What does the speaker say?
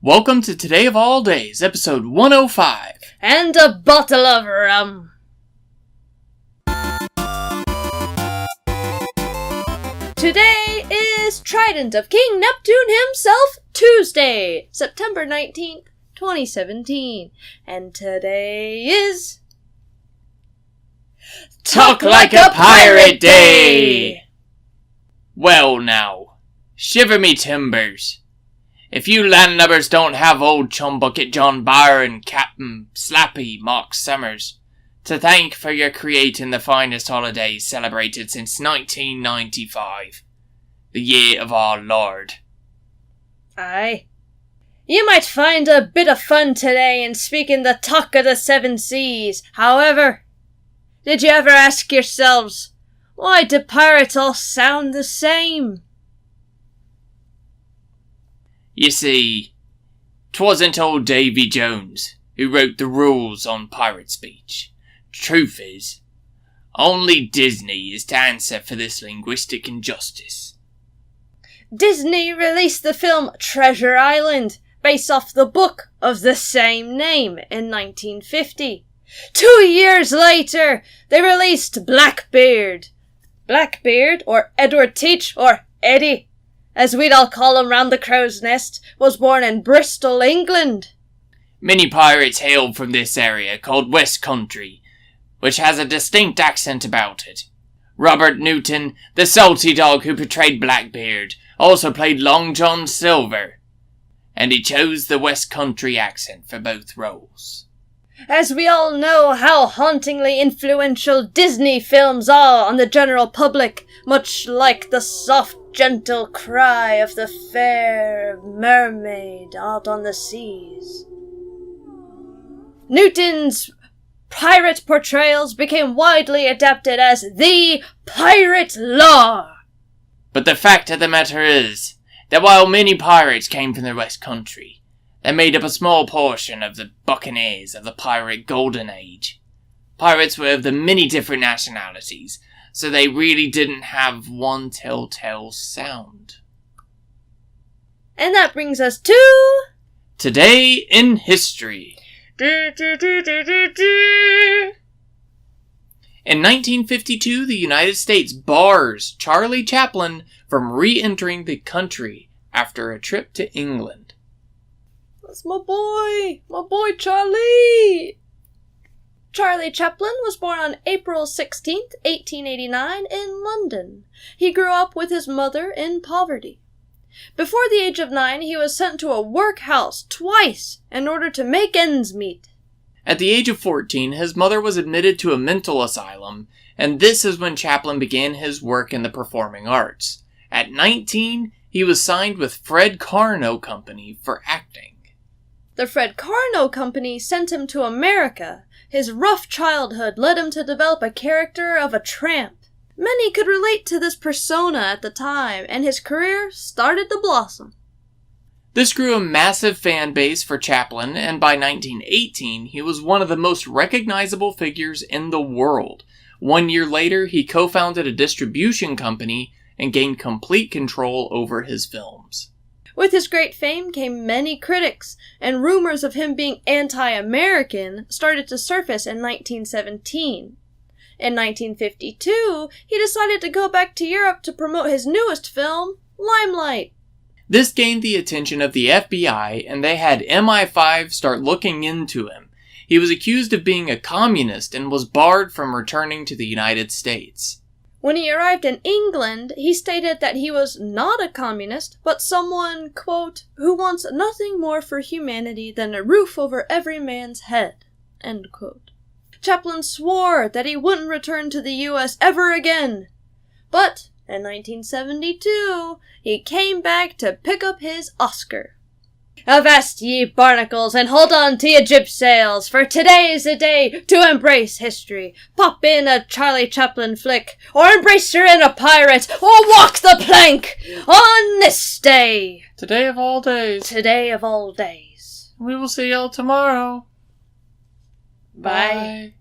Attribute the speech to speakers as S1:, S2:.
S1: Welcome to Today of All Days, episode 105.
S2: And a bottle of rum. Today is Trident of King Neptune himself, Tuesday, September 19th, 2017. And today is...
S1: Talk Like a Pirate Day! Well now, shiver me timbers. If you landlubbers don't have old Chumbucket John Byron, Captain Slappy Mark Summers to thank for your creating the finest holiday celebrated since 1995, the year of our Lord.
S2: Aye. You might find a bit of fun today in speaking the talk of the seven seas. However, did you ever ask yourselves, why do pirates all sound the same?
S1: You see, 'twasn't old Davy Jones who wrote the rules on pirate speech. Truth is, only Disney is to answer for this linguistic injustice.
S2: Disney released the film Treasure Island, based off the book of the same name, in 1950. 2 years later, they released Blackbeard. Blackbeard, or Edward Teach, or Eddie, as we'd all call him round the crow's nest, was born in Bristol, England.
S1: Many pirates hailed from this area called West Country, which has a distinct accent about it. Robert Newton, the salty dog who portrayed Blackbeard, also played Long John Silver, and he chose the West Country accent for both roles.
S2: As we all know how hauntingly influential Disney films are on the general public, much like the soft, gentle cry of the fair mermaid out on the seas. Newton's pirate portrayals became widely adapted as the pirate law.
S1: But the fact of the matter is that while many pirates came from the West Country, they made up a small portion of the buccaneers of the pirate golden age. Pirates were of the many different nationalities, so they really didn't have one telltale sound.
S2: And that brings us to...
S1: Today in History. In 1952, the United States bars Charlie Chaplin from re-entering the country after a trip to England.
S2: That's my boy Charlie! Charlie Chaplin was born on April 16th, 1889 in London. He grew up with his mother in poverty. Before the age of 9, he was sent to a workhouse twice in order to make ends meet.
S1: At the age of 14, his mother was admitted to a mental asylum, and this is when Chaplin began his work in the performing arts. At 19, he was signed with Fred Karno Company for acting.
S2: The Fred Karno Company sent him to America. His rough childhood led him to develop a character of a tramp. Many could relate to this persona at the time, and his career started to blossom.
S1: This grew a massive fan base for Chaplin, and by 1918, he was one of the most recognizable figures in the world. 1 year later, he co-founded a distribution company and gained complete control over his films.
S2: With his great fame came many critics, and rumors of him being anti-American started to surface in 1917. In 1952, he decided to go back to Europe to promote his newest film, Limelight.
S1: This gained the attention of the FBI, and they had MI5 start looking into him. He was accused of being a communist and was barred from returning to the United States.
S2: When he arrived in England, he stated that he was not a communist, but someone, quote, who wants nothing more for humanity than a roof over every man's head, end quote. Chaplin swore that he wouldn't return to the U.S. ever again. But in 1972, he came back to pick up his Oscar. Avast ye barnacles, and hold on to your jib sails, for today is the day to embrace history. Pop in a Charlie Chaplin flick, or embrace her in a pirate, or walk the plank on this day.
S1: Today of all days.
S2: Today of all days.
S1: We will see y'all tomorrow.
S2: Bye.